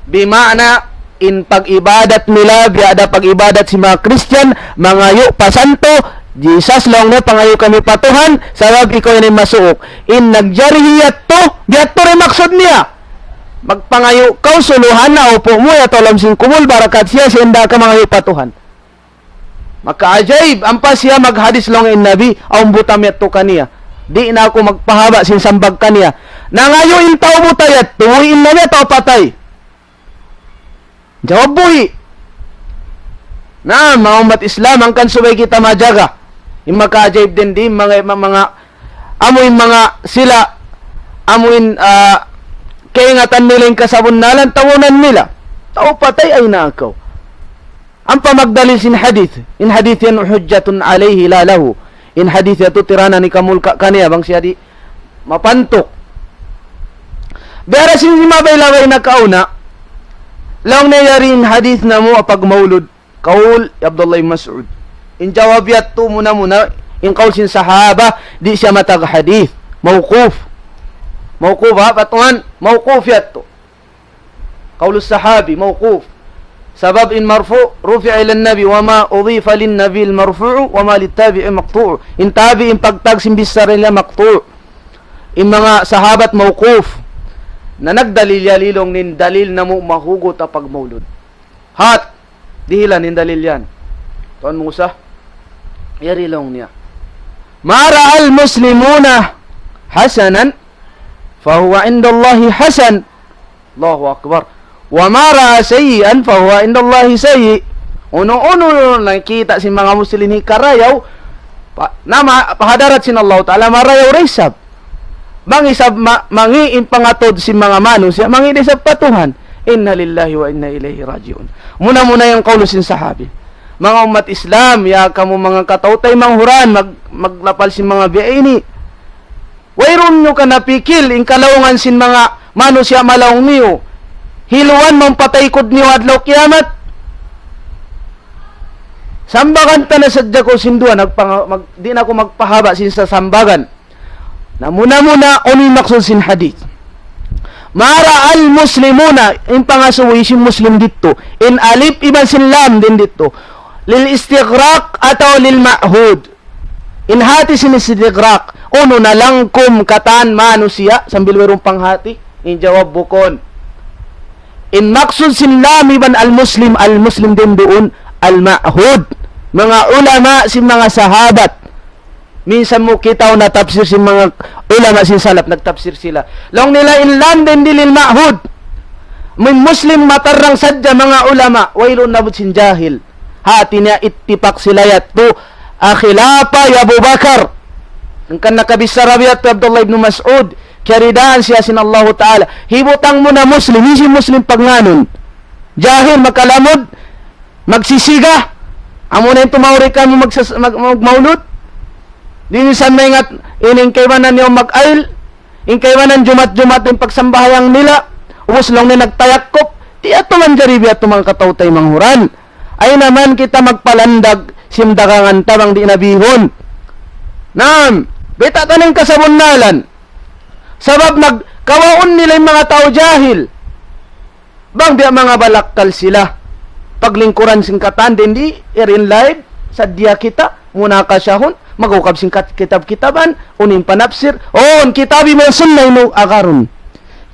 Bimana in pag-ibadat nila, biada pag-ibadat si mga Christian, mga yu pasanto, Jesus lang na pangayo kami patuhan, sabab ikaw ni masuok. In nagjari to, biyato rin maksud niya. Magpangayo kau suluhan na upo mo, yatolam sing kumul, barakat siya, senda ka mga yu patuhan. Maka-ajaib, ampas siya maghadis lang in nabi, aum butam yato kaniya. Di na ako magpahaba sin sambag kaniya. Nangayo in tao mo tayat, tuwiin na niya tao patay. Jawab buhi. Na, mga umat Islam, ang kansubay kita majaga. Yung makaajayib din di, mga amuin mga sila, amuin kaingatan nila yung kasabunnalan, tawunan nila. Tao patay ay naakaw. Ang pamagdalil sin hadith, in hadith yan hujjatun alayhi la lahu. In hadith yato tirana ni kamulka kaniya bang siya di mapantok. Bera sin mabay-labay na kauna lang nayari in hadith na mo apag maulud kaul Abdullah ibn Mas'ud. In jawab yato muna in kaul sin sahaba di siya matag hadith mawquf ha patuan mawquf yato kaulus sahabi mawquf. Sabab in marfu rufi'a ila nabi wa ma udhifa lin nabi al marfu' wa ma lit tabi'i maqtu'. In tabi'in pagtag simbisar nila maqtu'. In mga sahabat mawquf na nagdalil yalilong nin dalil na mo mahugot apag maulud. Hat Dihilan in dalil yan. Tuan Musa. Yari long niya. Mara al-muslimuna hasanan fahuwa indallahi hasan. Allahu akbar. Wa mara sayyi'an fahuwa indallahi sayyi. Uno-uno nakita si mga muslim hikarayaw pahadarat sin Allah Ta'ala marayaw resab. Mangisab mangiin pangatod si mga manusia mangiin sa patuhan. Inna lillahi wa inna ilaihi rajiun. Muna-muna yung kaulo sin sahabi. Mga umat Islam, ya kamo mga katautay manghuran, maglapal sin mga biyaini. Wayron nyo ka napikil, in kalaungan sin mga manusia malaong niyo. Hiluan mong patay kod niyo adlaw kiamat. Sambagan ta na sadya ko sindua, di na ako magpahaba sin sa sambagan. Na muna-muna, unin maksud sin hadith. Mara al-muslimuna, in pangasuwi si muslim dito. In alif iban sin lam din dito. Lil istighraq atau lil ma'hud. In hati sin istighraq. Uno na lang kum katan manusia. Sambil werong panghati. In jawab bukon. In maksud sin lam iban al-muslim din doon. Al-ma'hud. Mga ulama si mga sahabat. Minsan mo kita na tafsir si mga ulama sin salaf nagtafsir sila. Long nila in lam din dilil ma'hud. Min muslim matarang sadya mga ulama. Wailun nabud sin jahil. Hati niya ittipak sila yatto. Akhilapa ya Abu Bakar. Ang kan nakabisara biyat Abdullah ibn Mas'ud. Kiyaridaan siya sin Allah Ta'ala. Hibutang mo na muslim. Hindi muslim pagnanon. Jahil magkalamod. Magsisiga. Amo na yung tumawari ka mo magmaulod. Dini sa mengat ining kaywanan niyo mag-ail, in kaywanan jumat-jumat yung pagsambahayang nila, ubos lang na nagtayakop, di ato man jaribi ato mga katautay manghuran. Ay naman kita magpalandag, simdagangan tabang di nabihon. Naam, beta taning kasabunnalan, sabab nagkawaon nila yung mga tao jahil. Bang biya mga balakkal sila, paglingkuran singkatan, di erin live, sadya kita, muna kasyahon, magukab sing kitab-kitaban, unin panapsir, on kitabi man sunna ino akaron.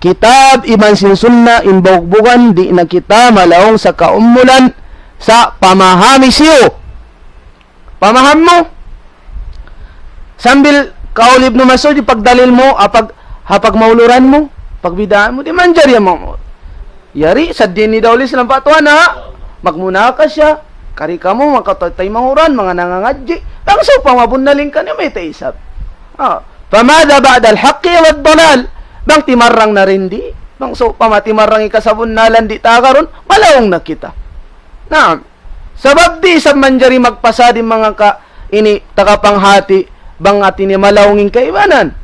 Kitab iman sin sunna inbugbugan di na kita malaong sa kaumulan sa pamahami siyo. Pamaham mo. Sambil kaulib no masod pagdalil mo, hapag mauluran mo, pagbidaan mo, di man jari mo. Yari, sa dini daw lis lang patuan ha. Magmuna ka siya. Kari ka mo, makatay manguran, mga nangangadji. Bangso pa mabunaling ka niya, may taisap. Pamada ba'da al-haqqi wa ad-dalal. Bang timarang na rin di. Bangso pa matimarang ikasabunalan di takaron, malawang na kita. Naam. Sabab di sa manjari magpasa di mga ini takapanghati, bang atin ni malawangin kaibanan.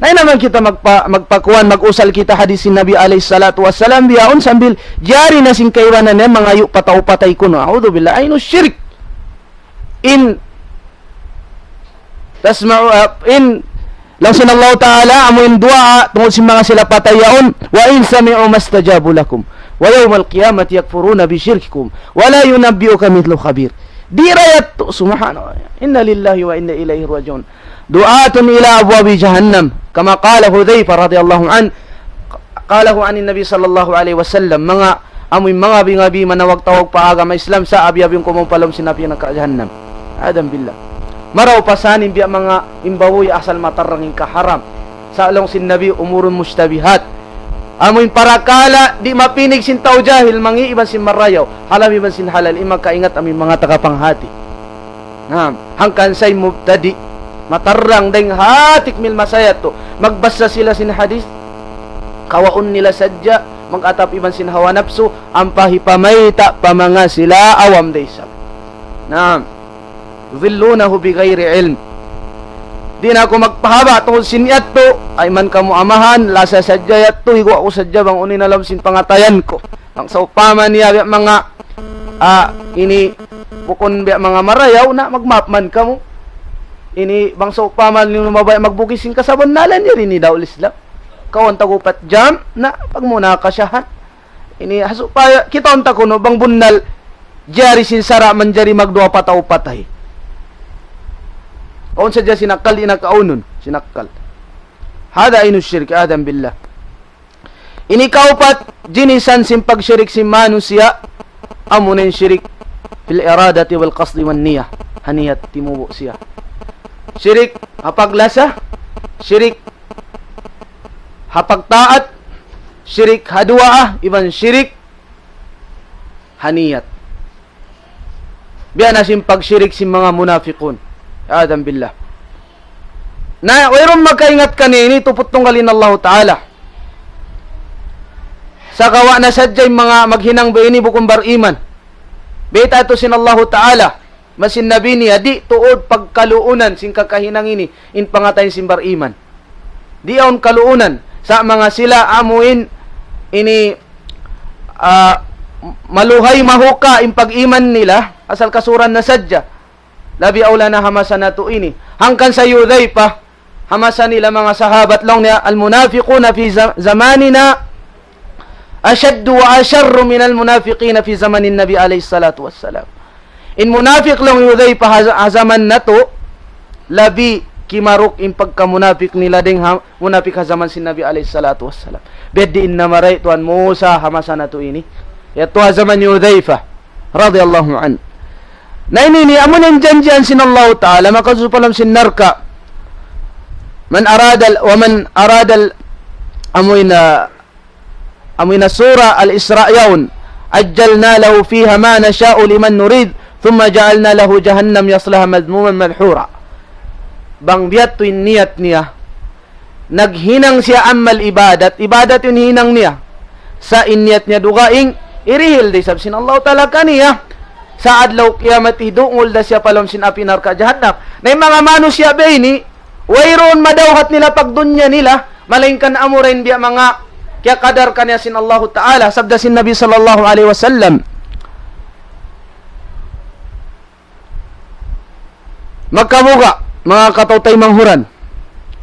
Nay naman kita magpakuan, mag-usal kita hadisin Nabi alayhi salatu wassalam biyaon sambil jari na sing kaiwanan niya mga yu patay kuno. A'udhu billah ayno syirik. In tasma'u in langsin Allah Ta'ala amuin dua tungkol si mga sila patayaon wa in sami'u mastajabu lakum wa yawmal qiyamati yakfuruna bi syirkikum wa la yunabbi'uka mithlu khabir. Dirayat subhanallah. Inna lillahi wa inna ilaihi raji'un. Du'atun ila abwabi jahannam kama qala Hudzaifah radhiyallahu an qalahu anin Nabi sallallahu alaihi wasallam mga amoy mga bingabi manawag tawag paagama Islam sa abi-abing kumumpalom sinabi ng jahannam. Adam billah. Maraw pasanin biya mga imbawoy asal matarangin kaharam. Sa along sin Nabi umurun mustabihat. Amoy parakala di mapinig sin tao jahil mangi iban sin marayaw, halal iban sin halal imag kaingat amoy mga tagapanghati. Hangkan say mubtadi matarang deng hatik mil masayat to. Magbasa sila sin hadis. Kawaon nila sadya. Mag-atap iban sin hawa napso. Ang pahipamayta pamanga sila awam daysab. Naam. Zillunahu bi ghairi ilm. Di na ako magpahaba tungkol sin yatto. Ay man kamo amahan. Lasa sadya yatto. Higo ako sadya bang unin alam sin pangatayan ko. Ang sa upaman niya mga ini bukon biya mga marayaw na magmapman kamo. Ini bangso paman yung mabay magbukisin ka sa bandalan niya rin ni daw Islam. Kawan tagupat jam na pagmuna ka siya. Ini haso pa kita unta kuno bang bunnal jari sinsara man jari magduwa pataw patay. Kawan sadya sinakal di nakaunon sinakal. Hada inu syirk adam billah. Ini kaupat jinisan sim pagsyirik si manusia amo na yung syirik fil iradati wal qasdi wan niyah. Haniyat timubo siya. Syirik hapaglasa, syirik hapagtaat, syirik haduaa, iban syirik haniyat. Biya na sim pagsyirik sim mga munafiqun. Adam billah. Na wayron magkaingat kanini tuputong kalin Allah Ta'ala. Sa kawa na sadyay mga maghinang bayini bukong bariman. Beta ito sin Allah Ta'ala. Masin nabi niya, di tuod pagkaluunan sin kakahinang ini in pangatay sin bariman. Di aon kaluunan sa mga sila amuin ini maluhay mahuka in pag-iman nila asal kasuran na sadya. Labi aula na hamasan na to ini. Hangkan sa Yudhaypa, hamasan nila mga sahabat lang niya, al-munafiquna fi zamanina ashaddu wa asharru min al-munafiqina fi zamanin Nabi alayhi salatu wassalam. In munafiq lang Yudhaypa zaman na to, labi kimaruk in pagkamunafik nila ding munafik ha zaman si Nabi alayhi salatu wassalam. Bedi in namaray tuan Musa hamasan na to ini. Yato ha zaman Yudhaypa radiyallahu an. Na ini amon ang janjian sin Allah Ta'ala makasupalam sin narka man arada amoy na sura al-Isra yaun ajjalna lahu fiha ma nasha'u liman nurid thumma ja'alna lahu jahannam yaslaha madmuman madhura. Bang biyat tuin niyat niya naghinang siya amal ibadat yung hinang niya sa inyat niya dugaing irihil di sabsin Allah Ta'ala kaniya sa adlaw kiyamat idungol da siya palom sin api narka jahannam. Na mga manusia bayni wayron madawhat nila pagdunya nila malingkan amurin biya mga kaya kadar kanya sin Allah Ta'ala sabda sin Nabi sallallahu alaihi wasallam magkamuga mga katawtay manghuran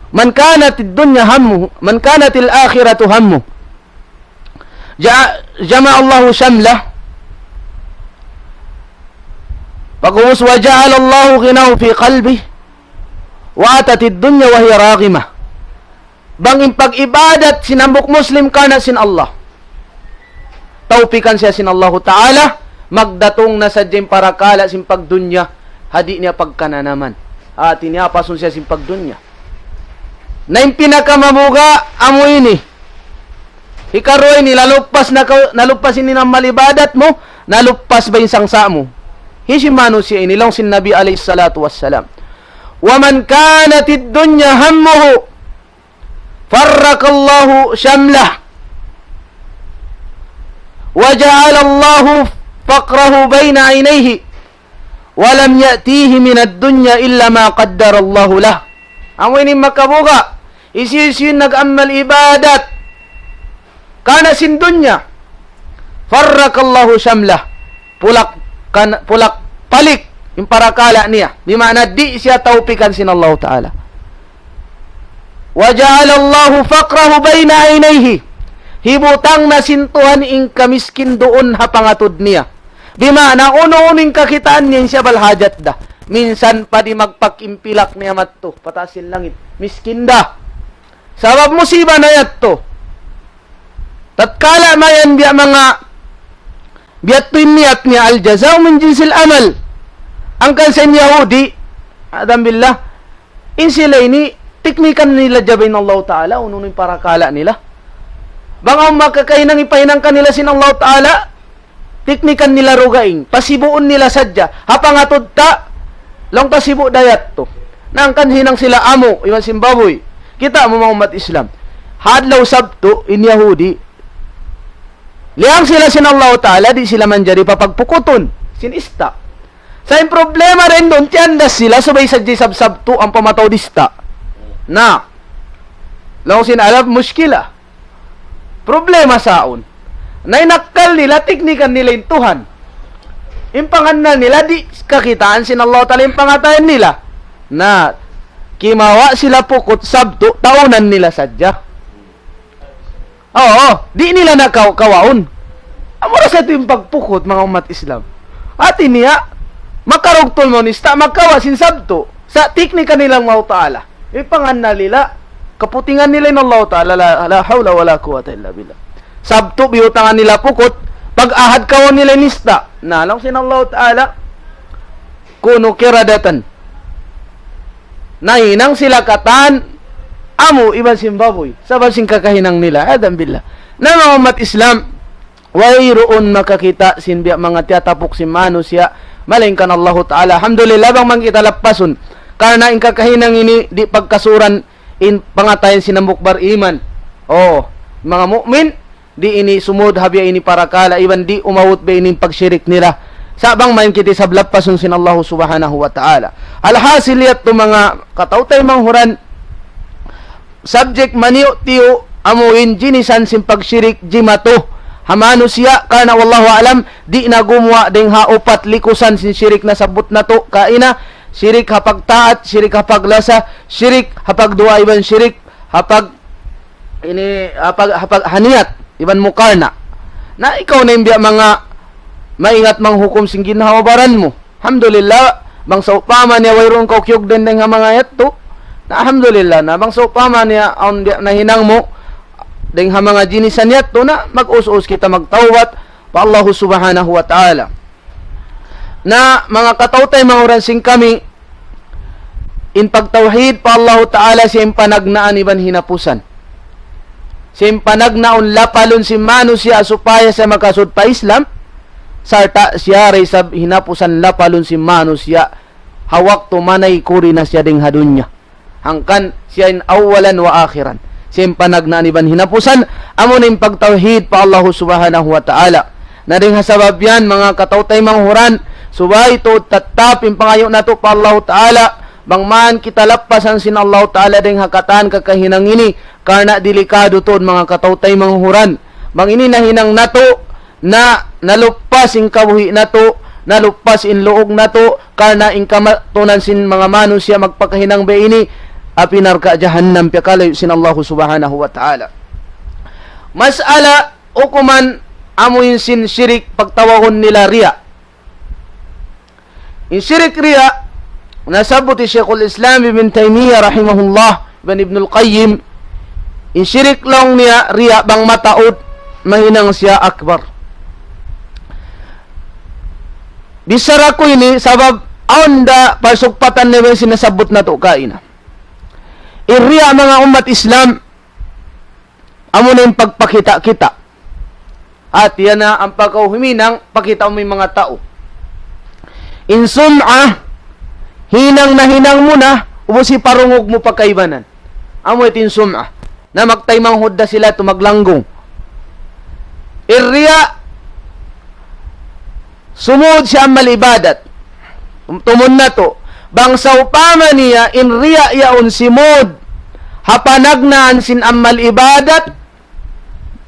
man kanatid dunya hammu man kanatil akhiratu hammu jama'a Allahu shamlah paghumus wa ja'ala Allahu ghinahu fi qalbi wa atatid dunya wa hiya raghimah. Bangin pag-ibadat sinambok Muslim kana sin Allah. Taupikan siya sin Allah Ta'ala magdatong na sadyang parakala sin pagdunya hadi niya pagkananaman. Ati niya pasun siya sin pagdunya. Na yung pinakamamuga amo ini. Ikaroy ni naluppas ini ng malibadat mo, naluppas ba yung sangsa mo? Hisimano siya inilang sin Nabi alayhi salatu wassalam. Wa man kanatid dunya hammuhu farrakallahu shamlah wa ja'ala Allahu faqrahu bayna aynayhi wa lam ya'tihi min ad-dunya illa ma qaddara Allahu lah. Amo ini makabuga isisin nag-amal ibadat kana sin dunya farrakallahu shamlah pulak palik yung parakala niya di mana di siya taupikan sin Allah Ta'ala wa ja'ala Allahu faqrahu bayna aynayhi hibutang na sintuhan ing kamiskin doon hapangatod niya di mana uno-uning kakitaan niya siya balhajat da minsan pa di magpakimpilak niya matto patasin langit miskin da sabab musiba na yatto tatkala mayan biya mga biyat niyat niya al-jazaw min jinsil amal. Ang kansen Yahudi, Adam billah, in sila ini, teknikan nila jabin Allah Ta'ala, ununin parakala nila. Bang ang makakainang ipahinang kanila sin Allah Ta'ala, teknikan nila rugaing, pasibuon nila sadya, hapangatod ta, lang pasibu dayat to. Nang kanhinang sila amo, iwan simbaboy, kita mo mga umat Islam. Hadlaw sabto, in Yahudi, liyang sila sin Allah Ta'ala, di sila man jadi papagpukuton. Sinista. Sa yung problema rin doon, tiyandas sila, sabay sa jisab-sabto ang pamatawdista. Na, lang sinalab, muskila. Problema saon. Nainakal nila, teknikan nila yung Tuhan. Impangan nila, di kakitaan sin Allah Ta'ala yung pangatayan nila. Na, kimawa sila pukot sabto, taunan nila sadya. Oo, di nila nakawaon. Amora sa ito yung pagpukot, mga umat Islam. At niya, makarugtol mo nista, magkawasin sabto, sa teknika nilang Allah Ta'ala. Ipangan na nila, kaputingan nila ng Allah Ta'ala, la hawla wala quwwata illa billah. Sabto, biutangan nila pukot, pag-ahad kawan nila nista, nalang sin Allah Ta'ala, kuno kiradatan. Nahinang sila katan, amo iban simbaboy, sabab sing kakahinang nila, adam billah. Na mga umat Islam, wayroon makakita sinbiya mga tiyatapok si manusia, malingkan Allah Ta'ala. Alhamdulillah bang man kita lapason, karena in kakahinang ini di pagkasuran in pangatayan sinambukbar iman. Oh, mga mukmin di ini sumud habya ini para kala iban di umawot ba ini pagsyirik nila. Sabang main kiti sablapason sin Allah Subhanahu wa Ta'ala. Alhasil yat to mga katautay manghuran subject maniyo tiyo amuin jinisan sin pagsyirik jimato hamano siya karena wallahu alam di na gumwa ding haupat likusan sin syirik na sabot na to kaina syirik hapag taat, syirik hapag lasa, syirik hapag dua iban syirik hapag ini hapag haniyat iban mukarna na ikaw na imbiya mga maingat mang hukom sing ginhawabaran mo. Alhamdulillah bang sa upama niya wayron ko kyug den nga mga yato na alhamdulillah na bang sa upama niya on na hinang mo ding ha mga jinisan yato na mag-us-us kita magtawat pa Allah Subhanahu wa Ta'ala. Na mga katautay mga sing kami in pagtauhid pa Allah Ta'ala siya panagnaan iban hinapusan. Siya panagnaon lapalon si manusya supaya sa makasud pa Islam sarta siya ray sab hinapusan lapalon si manusya hawak to manay kuri na siya ding hadunya hangkan siya in awalan wa akhiran siya panagnaan iban hinapusan amo ning pagtauhid pa Allah Subhanahu wa Ta'ala na ding hasabab yan mga katautay manghuran subay to tatapin pangayo nato pa Allah Ta'ala bang man kita lapasan sin Allah Ta'ala ding hakatan kakahinang ini karena delikado to mga katautay manghuran bang ini nahinang nato na nalupas in kabuhi nato nalupas in luog nato karena in kamatunan sin mga manusya magpakahinang ba ini apinar ka jahannam piakalayo sin Allah Subhanahu wa Ta'ala. Mas'ala ukuman amuin sin syirik pagtawahon nila riya. In syirik riya nasabot Sheikhul Islam Ibn Taymiyyah rahimahullah Ibn al-Qayyim in syirik lang niya riya bang mataod mahinang siya akbar. Bisara ko ini sabab onda pasukpatan nila sinasabot na to kaina. Iriya mga umat Islam amo na yung pagpakita kita. At yan na ang pagkauhiminang pakita mo yung mga tao. In sum'ah hinang na hinang mo na ubusi parungog mo pagkaibanan. Amo itin sum'ah na magtaymang hudda sila tumaglanggong. Iriya sumud siya amal ibadat. Tumun na to. Bang sa upama niya, in riya yaon simud. Hapanagnaan sin amal ibadat.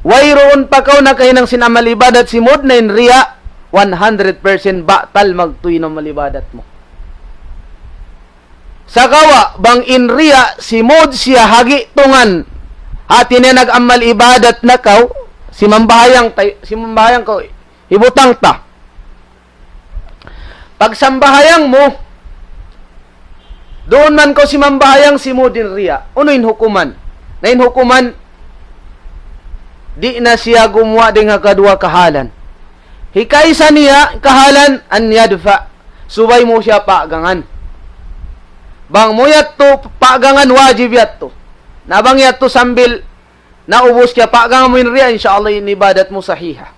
Wayroon pa kaw na kahinang sin amal ibadat simud na in riya. 100% batal magtuy ng amal ibadat mo. Sa kawa, bang in riya, simud siya hagi tungan. Hati niya nag-amal ibadat na kaw. Si mambahayang kaw, ibutang ta. Pag sambahayang mo, doon man ko si mambahayang si mo din riya. Uno in hukuman? Na in hukuman, di na siya gumawa din nga kadua kahalan. Hikaysa niya kahalan an yadfa. Subay mo siya paagangan. Bang mo yat to paagangan wajib yat to. Nabang yat to sambil naubos kya paagangan mo in riya, inshallah in ibadat mo sahiha.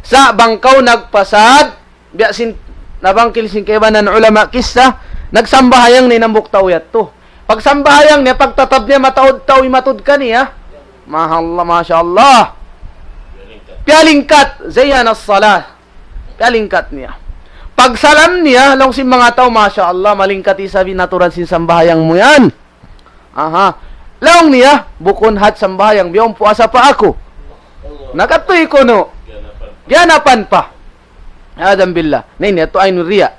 Sa bangkaw nagpasad, biyasin nabangkil sin kaibanan ulama kisah nagsambahayang ni nambuk tawyat to. Pag sambahayang niya pagtatab niya mataod tawi matud kaniya. Mahallah masyaallah. Pialingkat zayan as-salah. Pialingkat niya. Pag salam niya long sin mga tao masyaallah malingkat isabi natural sin sambahayang mo yan. Aha. Long niya bukon hat sambahayang biyong puasa pa ako. Nakatoy ko no. Ganapan pa. Adam billah. Nain ito ay riya.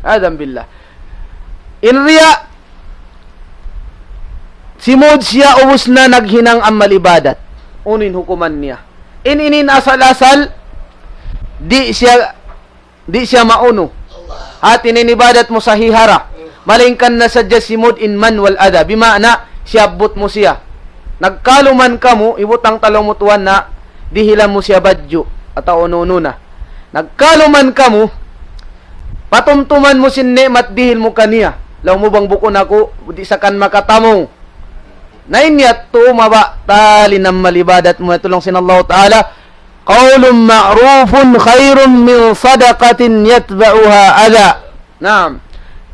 Adam billah. In riya, simod siya ubos na naghinang amal ibadat. Unin hukuman niya. Inin asal-asal, di siya mauno. At ininibadat mo sa hihara. Malingkan na sadya simod in man wal ada. Bimana, siyabot mo siya. Nagkaluman ka mo, ibutang talong mutuan na dihilan mo siya badyo. ataw ununa. Nagkaluman ka mo, patumtuman mo sin ni'mat dihil mo kaniya. Law mo bang bukon ako, di sa kan makatamo. Nainyat to maba tali ng malibadat mo tulong sin Allah Ta'ala. Qawlun ma'rufun khairun min sadaqatin yatba'uha adha. Naam.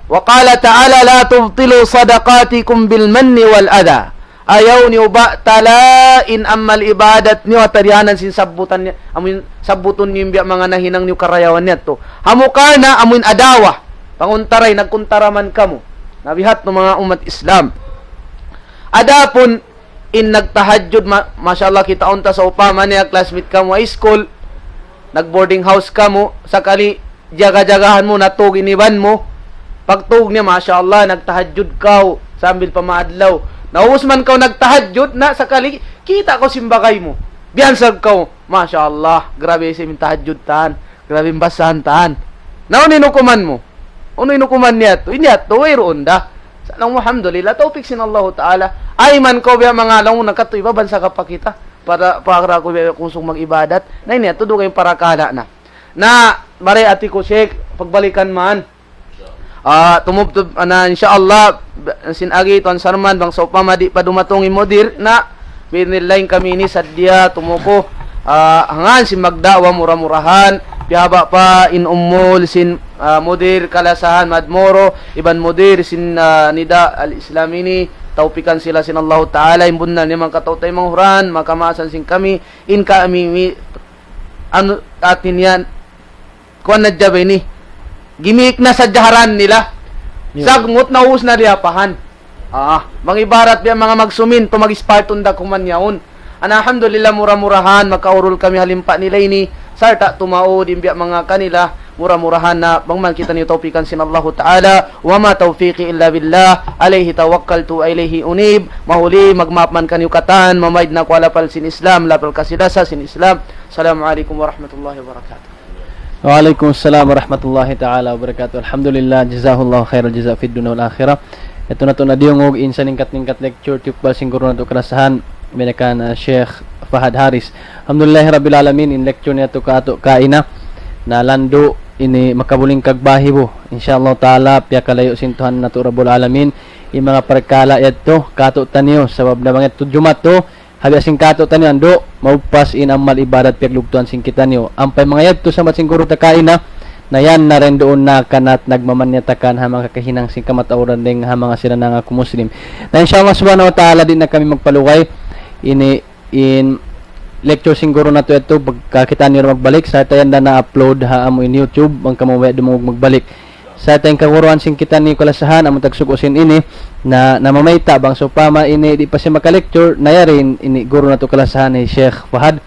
Wa qala ta'ala la tubtilu sadaqatikum bil manni wal adha. Ayaw ni uba talain amal ibadat niyo at tarihanan sin sabutan niya amun sabuton niyo biya mga nahinang niyo karayawan niya to hamukar na amun adawa panguntaray nagkuntaraman kamo nabihat no mga umat Islam adapon in nagtahajjud masyaallah kita unta sa upama niya classmate kamo high school nag boarding house kamo sakali jaga-jagahan mo natug iniban mo pagtug niya masyaallah nagtahajjud kaw sambil pamaadlaw. Naubos man kaw nagtahajjud na sakali kita ko simbagay mo. Biyansag kaw, masyaallah, grabe si min tahajjud tan, grabe basahan tan. Naon inukuman mo? Uno inukuman niya to? Inya to wayroon da. Sanang alhamdulillah tawfik sin Allah Taala. Ay man ko biya mga lang nagkatoy bansa ka pa kita para ko biya kusong mag-ibadat. Na inya to do kay para kala na. Na bare ati ko Sheikh pagbalikan man. Tumubtub na insyaallah sinagi tuan sarman bang sa upama di pa dumatong imodir na binilain kami ni sadya tumuko hangan si magdawa mura-murahan bihaba pa in umul sin mudir kalasahan madmoro iban mudir sin nida al-islamini taupikan sila sin Allah Ta'ala imbunna ni mga katautay mga huran makamasan sin kami in kami ano atin yan kuan na jabay ni gimik na sa jaharan nila. Sagngot na us na diapahan. Mga ibarat biya mga magsumin to mag-sparton da kumanyaon. Alhamdulillah mura-murahan makaurul kami halimpa nila ini sarta tumaod imbiya mga kanila mura-murahan na bangman kita niyo tawfikan sin Allah Ta'ala wa ma tawfiqi illa billah alayhi tawakkaltu ilayhi unib mahuli magmapman kanyo katan mamaid na kwala pal sin Islam lapal kasidasa sin Islam. Assalamualaikum warahmatullahi wabarakatuh. Waalaikumsalam warahmatullahi ta'ala wabarakatuh. Alhamdulillah, jazahullahu khairal jaza fid dunya wal akhirah. Ito na to na diungog insa ningkat-ningkat lecture tupal siguro na to karasahan minakan Sheikh Fahad Haris. Alhamdulillah rabbil alamin in lecture niya to kaato kaina na lando ini makabuling kagbahi bo. Insyaallah taala piya kalayo sintuhan na to rabbul alamin i mga perkala yadto kaato taniyo sabab na mga Jumat to habi asing kato taniyo ando maupas in amal ibadat piaglugtuan sing kita niyo ampay mga yadto sa matsinguro ta kaina na yan na rin doon na kanat nagmamanyatakan ha mga kakahinang sing kamatauran ding ha mga sila nga kumuslim na inshallah subhanahu wa ta'ala din na kami magpaluway in lecture siguro na to ito pagkakita niyo magbalik sa tayan na upload ha amo in YouTube ang kamaway dumog magbalik sa tayong kaguruan sing kita ni kalasahan among tagsukusin ini na namamayta bang so pama ini di pa siya maka-lecture nayarin ini guro na to kalasahan ni Sheikh Fahad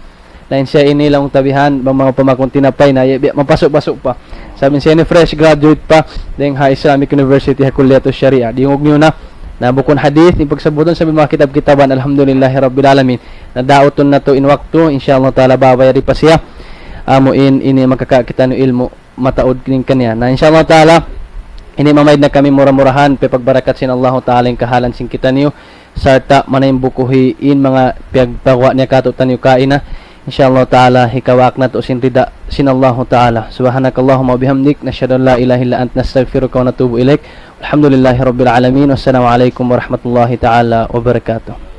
na siya ini lang tabihan bang mga pamakong tinapay na mapasok-pasok pa sabi siya ni fresh graduate pa ding ha Islamic University ha Kulliyatu Sharia diungog niyo na bukon hadith ni pagsabuton sa mga kitab-kitaban alhamdulillahi rabbil alamin na daoton na to in wakto insyaallah taala babayari pa siya amo ini makakakita no ilmu mataod ning kaniya na insyaallah taala ini mamayd na kami mura-murahan pe pagbarakat sin Allah taala ing kahalan sing kita niyo sarta manayong bukuhi in mga pagpagwa niya kato taniyo kaina insyaallah taala hikawak na to sin rida sin Allah taala subhanakallahumma bihamdik nasyhadu an la ilaha illa anta nastaghfiruka wa natubu ilaik alhamdulillahi rabbil alamin wassalamu alaikum warahmatullahi taala wabarakatuh.